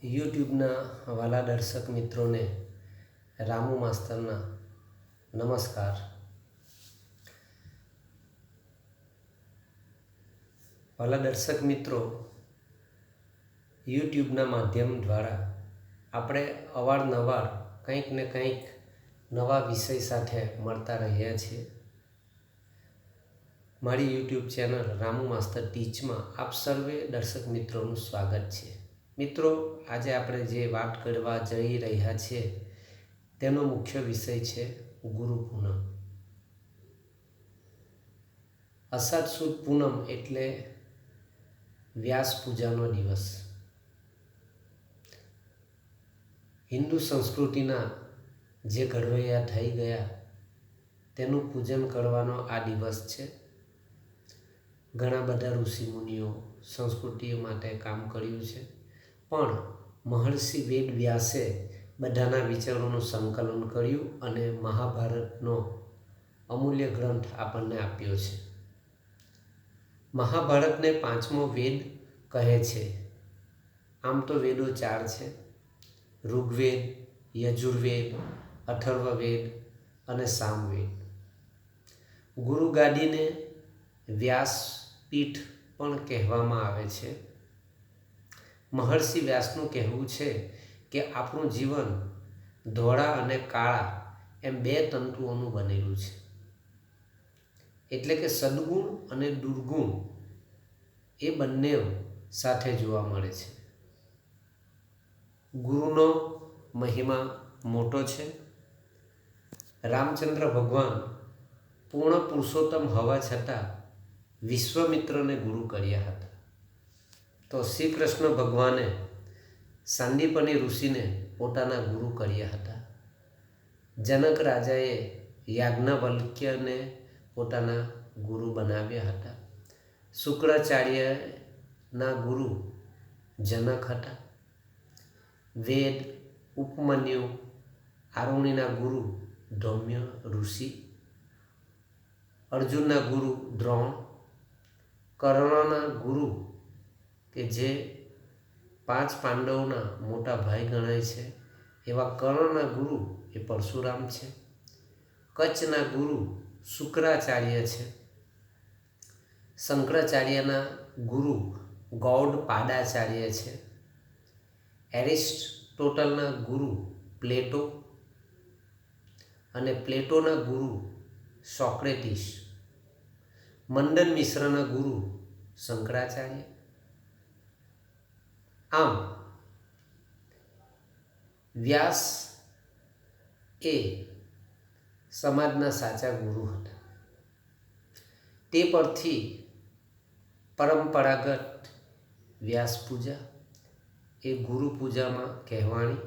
યુટ્યુબના વાલા દર્શક મિત્રોને રામુ માસ્તરના નમસ્કાર. વાલા દર્શક મિત્રો, યુટ્યુબના માધ્યમ દ્વારા આપણે અવારનવાર કંઈક ને કંઈક નવા વિષય સાથે મળતા રહ્યા છીએ. મારી યુટ્યુબ ચેનલ રામુ માસ્તર ટીચમાં આપ સર્વે દર્શક મિત્રોનું સ્વાગત છે. મિત્રો, આજે આપણે જે વાત કરવા જઈ રહ્યા છીએ તેનો મુખ્ય વિષય છે ગુરુ પૂનમ. અષાઢ સુદ પૂનમ એટલે વ્યાસ પૂજાનો દિવસ. હિન્દુ સંસ્કૃતિના જે ઘડવૈયા થઈ ગયા તેનું પૂજન કરવાનો આ દિવસ છે. ઘણા બધા ઋષિમુનિઓ સંસ્કૃતિઓ માટે કામ કર્યું છે, પણ મહર્ષિ વેદ વ્યાસે બધાના વિચારોનું સંકલન કર્યું અને મહાભારતનો અમૂલ્ય ગ્રંથ આપણને આપ્યો છે. મહાભારતને 5મો વેદ કહે છે. આમ તો વેદો 4 છે: ઋગ્વેદ, યજુર્વેદ, અથર્વવેદ અને સામવેદ. ગુરુ ગાદીને વ્યાસપીઠ પણ કહેવામાં આવે છે. મહર્ષિ વ્યાસનું કહેવું છે કે આપણું જીવન ધોળા અને કાળા એમ 2 તંતુઓનું બનેલું છે. એટલે કે સદગુણ અને દુર્ગુણ એ બંને સાથે જોવા મળે છે. ગુરુનો મહિમા મોટો છે. રામચંદ્ર ભગવાન પૂર્ણ પુરુષોત્તમ હોવા છતાં વિશ્વામિત્રને ગુરુ કર્યા હતા. તો શ્રી કૃષ્ણ ભગવાને સાંદીપની ઋષિને પોતાના ગુરુ કર્યા હતા. જનક રાજાએ યાજ્ઞવલ્ક્યને પોતાના ગુરુ બનાવ્યા હતા. શુક્રાચાર્યના ગુરુ જનક હતા. વેદ, ઉપમન્યુ, આરુણિના ગુરુ ધૌમ્ય ઋષિ, અર્જુનના ગુરુ દ્રોણ, કર્ણના ગુરુ કે જે 5 પાંડવોના મોટા ભાઈ ગણાય છે એવા કર્ણના ગુરુ એ પરશુરામ છે. કચ્છના ગુરુ શુક્રાચાર્ય છે. શંકરાચાર્યના ગુરુ ગૌડ પાદાચાર્ય છે. એરિસ્ટોટલના ગુરુ પ્લેટો અને પ્લેટોના ગુરુ સોક્રેટિસ. મંડન મિશ્રના ગુરુ શંકરાચાર્ય. આમ વ્યાસ એ સમાજના સાચા ગુરુ હતા. તે પરથી પરંપરાગત વ્યાસ પૂજા એ ગુરુ પૂજામાં કહેવાણી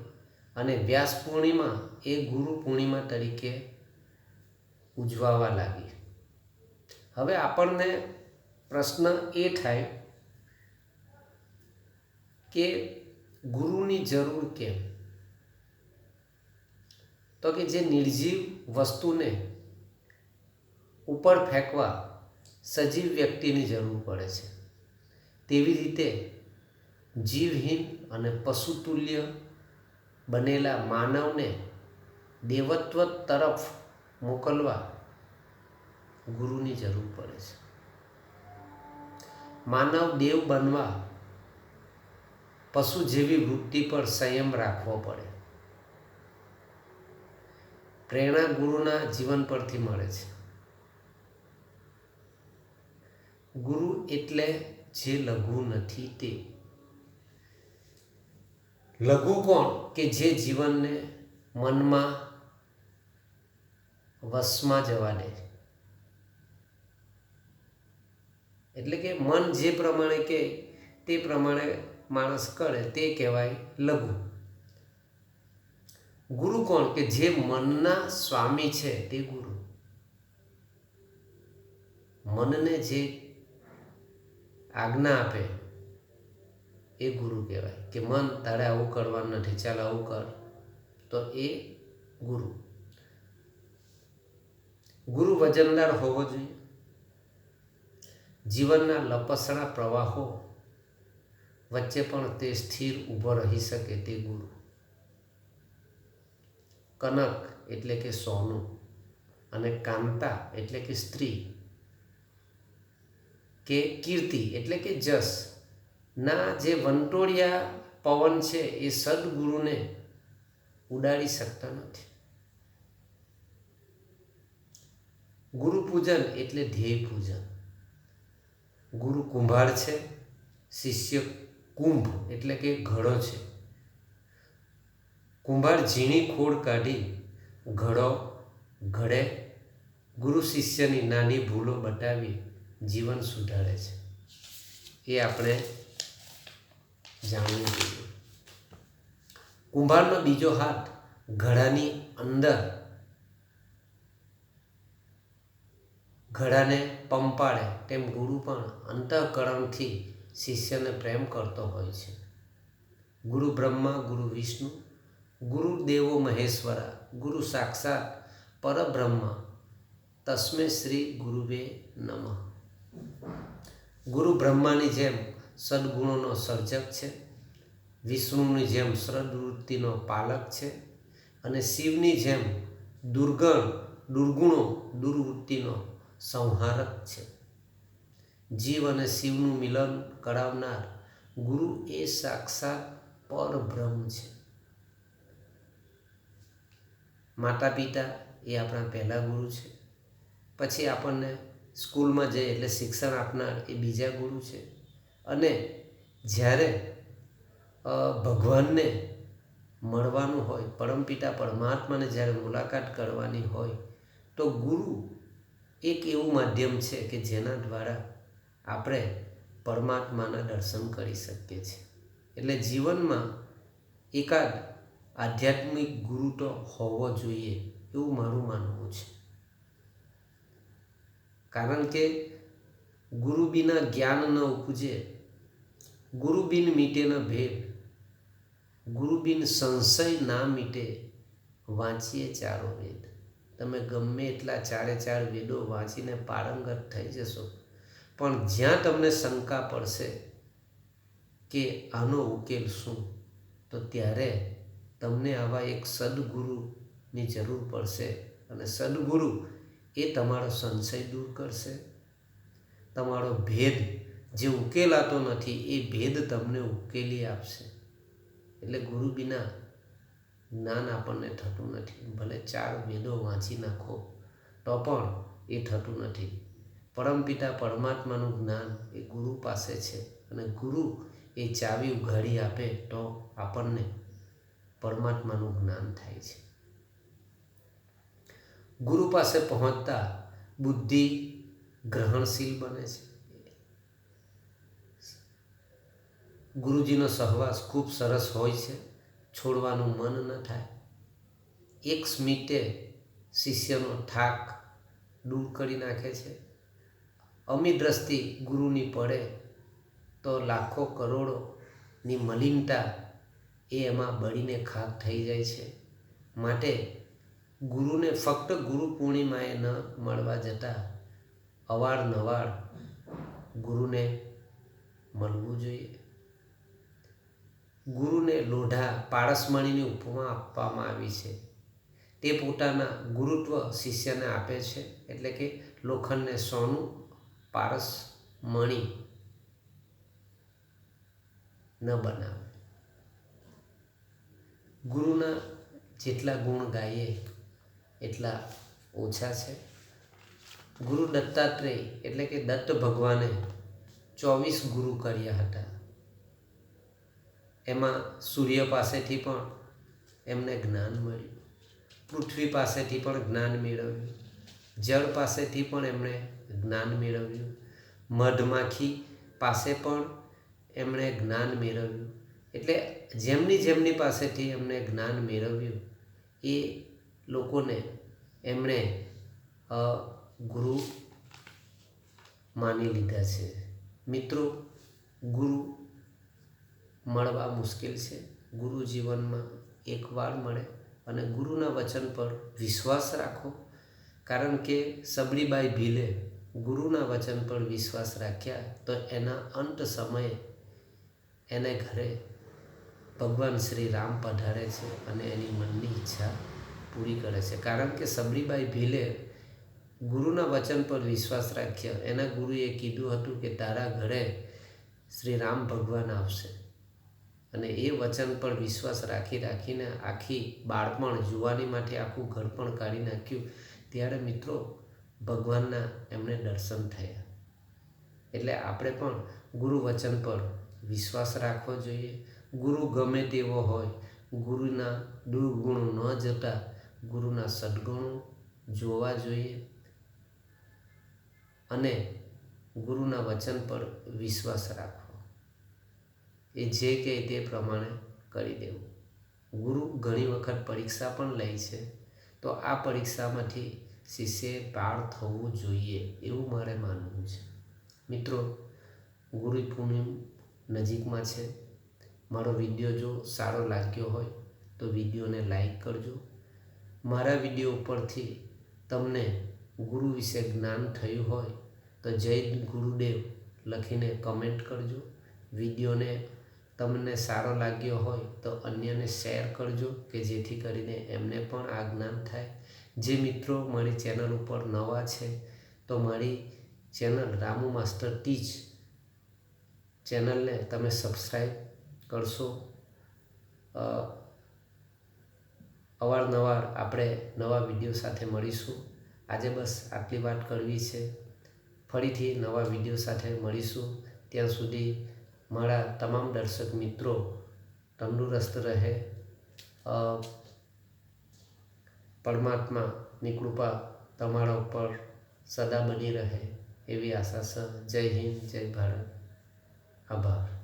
અને વ્યાસ પૂર્ણિમા એ ગુરુ પૂર્ણિમા તરીકે ઉજવાવા લાગી. હવે આપણને પ્રશ્ન એ થાય કે ગુરુની જરૂર કેમ? તો કે જે નિર્જીવ વસ્તુને ઉપર ફેંકવા સજીવ વ્યક્તિની જરૂર પડે છે, તેવી રીતે જીવહીન અને પશુતુલ્ય બનેલા માનવને દેવત્વ તરફ મોકલવા ગુરુની જરૂર પડે છે. માનવ દેવ બનવા પશુ જેવી વૃત્તિ પર સંયમ રાખવો પડે. પ્રેરણા ગુરુના જીવન પરથી મળે છે. ગુરુ એટલે જે લઘુ નથી તે. લઘુ કોણ? કે જે જીવનને મનમાં વશમાં જવા દે. એટલે કે મન જે પ્રમાણે કહે તે પ્રમાણે માણસ કરે તે કહેવાય લઘુ. ગુરુ કોણ? કે જે મનના સ્વામી છે તે ગુરુ. મનને જે આજ્ઞા આપે એ ગુરુ કહેવાય. કે મન તારે આવું કરવાનું નથી, ચાલ આવું કર, તો એ ગુરુ. ગુરુ વજનદાર હોવો જોઈએ. જીવનના લપસણા પ્રવાહો વચ્ચે પણ તે સ્થિર ઊભો રહી શકે તે ગુરુ. કનક એટલે કે સોનું અને કાંતા એટલે કે સ્ત્રી કે કીર્તિ એટલે કે જસ ના જે વંટોળિયા પવન છે એ સદગુરુને ઉડાડી શકતા નથી. ગુરુ પૂજન એટલે ધ્યેય પૂજન. ગુરુ કુંભાર છે, શિષ્ય કુંભ એટલે કે ઘડો છે. કુંભાર ઝીણી ખોડ કાઢી ઘડો ઘડે. ગુરુ શિષ્યની નાની ભૂલો બતાવી જીવન સુધારે છે. એ આપણે જાણવું જોઈએ. કુંભારનો બીજો હાથ ઘડાની અંદર ઘડાને પંપાળે તેમ ગુરુ પણ અંતઃકરણથી શિષ્યને પ્રેમ કરતો હોય છે. ગુરુ બ્રહ્મા, ગુરુ વિષ્ણુ, ગુરુ દેવો મહેશ્વરા, ગુરુ સાક્ષાત પરબ્રહ્મ તસ્મે શ્રી ગુરુવે નમઃ. ગુરુ બ્રહ્માની જેમ સદગુણોનો સર્જક છે, વિષ્ણુની જેમ સદવૃત્તિનો પાલક છે અને શિવની જેમ દુર્ગુણો દુર્વૃત્તિનો સંહારક છે. જીવ અને શિવનું મિલન કરાવનાર ગુરુ એ સાક્ષાત પરબ્રહ્મ છે. માતા પિતા એ આપણા પહેલા ગુરુ છે. પછી આપણને સ્કૂલમાં જઈએ એટલે શિક્ષણ આપનાર એ બીજા ગુરુ છે. અને જ્યારે ભગવાનને મળવાનું હોય, પરમપિતા પરમાત્માને જ્યારે મુલાકાત કરવાની હોય તો ગુરુ એક એવું માધ્યમ છે કે જેના દ્વારા આપણે પરમાત્માના દર્શન કરી શકીએ છીએ. એટલે જીવનમાં એકાદ આધ્યાત્મિક ગુરુ તો હોવો જોઈએ એવું મારું માનવું છે. કારણ કે ગુરુ બિના જ્ઞાન ન ઉપજે, ગુરુ બિન મીટે ન ભેદ, ગુરુ બિન સંશય ના મીટે, વાંચીએ ચારો વેદ. તમે ગમે એટલા ચાર વેદો વાંચીને પારંગત થઈ જશો, પણ જ્યાં તમને શંકા પડશે કે આનો ઉકેલ શું, તો ત્યારે તમને આવા એક સદગુરુની જરૂર પડશે. અને સદગુરુ એ તમારો સંશય દૂર કરશે. તમારો ભેદ જે ઉકેલાતો નથી એ ભેદ તમને ઉકેલી આપશે. એટલે ગુરુ વિના જ્ઞાન આપણને થતું નથી. ભલે 4 વેદો વાંચી નાખો તો પણ એ થતું નથી. પરમપિતા પરમાત્માનું જ્ઞાન એ ગુરુ પાસે છે અને ગુરુ એ ચાવી ઉઘાડી આપે તો આપણને પરમાત્માનું જ્ઞાન થાય છે. ગુરુ પાસે પહોંચતા બુદ્ધિ ગ્રહણશીલ બને છે. ગુરુજીનો સહવાસ ખૂબ સરસ હોય છે, છોડવાનું મન ન થાય. એક સ્મિતે શિષ્યનો થાક દૂર કરી નાખે છે. અમી દ્રષ્ટિ ગુરુની પડે તો લાખો કરોડોની મલિનતા એ એમાં બળીને ખાક થઈ જાય છે. માટે ગુરુને ફક્ત ગુરુ પૂર્ણિમાએ ન મળવા જતાં અવારનવાર ગુરુને મળવું જોઈએ. ગુરુને લોઢા પારસમણીની ઉપમા આપવામાં આવી છે. તે પોતાના ગુરુત્વ શિષ્યને આપે છે. એટલે કે લોખંડને સોનું, પારસમણી ન બનાવે. ગુરુના જેટલા ગુણ ગાઈએ એટલા ઓછા છે. ગુરુ દત્તાત્રેય એટલે કે દત્ત ભગવાને 24 ગુરુ કર્યા હતા. એમાં સૂર્ય પાસેથી પણ એમને જ્ઞાન મળ્યું, પૃથ્વી પાસેથી પણ જ્ઞાન મેળવ્યું, જળ પાસેથી પણ એમણે જ્ઞાન મેળવ્યું, મધમાખી પાસે પણ એમણે જ્ઞાન મેળવ્યું. એટલે જેમની પાસેથી એમણે જ્ઞાન મેળવ્યું એ લોકોને એમણે ગુરુ માની લીધા છે. મિત્રો, ગુરુ મળવા મુશ્કેલ છે. ગુરુ જીવનમાં એકવાર મળે અને ગુરુના વચન પર વિશ્વાસ રાખો. કારણ કે સબળીબાઈ ભીલે ગુરુના વચન પર વિશ્વાસ રાખ્યા તો એના અંત સમયે એને ઘરે ભગવાન શ્રી રામ પધારે છે અને એની મનની ઈચ્છા પૂરી કરે છે. કારણ કે સબરીબાઈ ભીલે ગુરુના વચન પર વિશ્વાસ રાખ્યો. એના ગુરુએ કીધું હતું કે તારા ઘરે શ્રી રામ ભગવાન આવશે, અને એ વચન પર વિશ્વાસ રાખીને આખી બાળપણ જુવાનીમાંથી આખું ઘર પણ કાઢી નાખ્યું. ત્યારે મિત્રો ભગવાનના એમને દર્શન થયા. એટલે આપણે પણ ગુરુ વચન પર વિશ્વાસ રાખવો જોઈએ. ગુરુ ગમે તેવો હોય, ગુરુના દુર્ગુણો ન જતા ગુરુના સદ્ગુણો જોવા જોઈએ અને ગુરુના વચન પર વિશ્વાસ રાખવો. એ જે કહે તે પ્રમાણે કરી દેવું. ગુરુ ઘણી વખત પરીક્ષા પણ લે છે, તો આ પરીક્ષામાંથી શિષ્યએ પાર થવું જોઈએ એવું મારે માનવું છે. મિત્રો, ગુરુ પૂનમ નજીકમાં છે. મારો વિડીયો જો સારો લાગ્યો હોય તો વિડીયોને લાઈક કરજો. મારા વિડીયો ઉપરથી તમને ગુરુ વિશે જ્ઞાન થયું હોય તો જય ગુરુદેવ લખીને કમેન્ટ કરજો. વિડીયોને તમને સારો લાગ્યો હોય તો અન્યને શેર કરજો કે જેથી કરીને એમને પણ આ જ્ઞાન થાય. જે મિત્રો મારી ચેનલ ઉપર નવા છે તો મારી ચેનલ રામુ માસ્ટર ટીચ ચેનલને તમે સબસ્ક્રાઈબ કરશો. અવારનવાર આપણે નવા વિડીયો સાથે મળીશું. આજે બસ આટલી વાત કરવી છે. ફરીથી નવા વિડીયો સાથે મળીશું. ત્યાં સુધી મારા તમામ દર્શક મિત્રો તંદુરસ્ત રહે. પરમાત્માની કૃપા તમારા ઉપર સદા બની રહે એવી આશા છે. જય હિન્દ, જય ભારત. આભાર.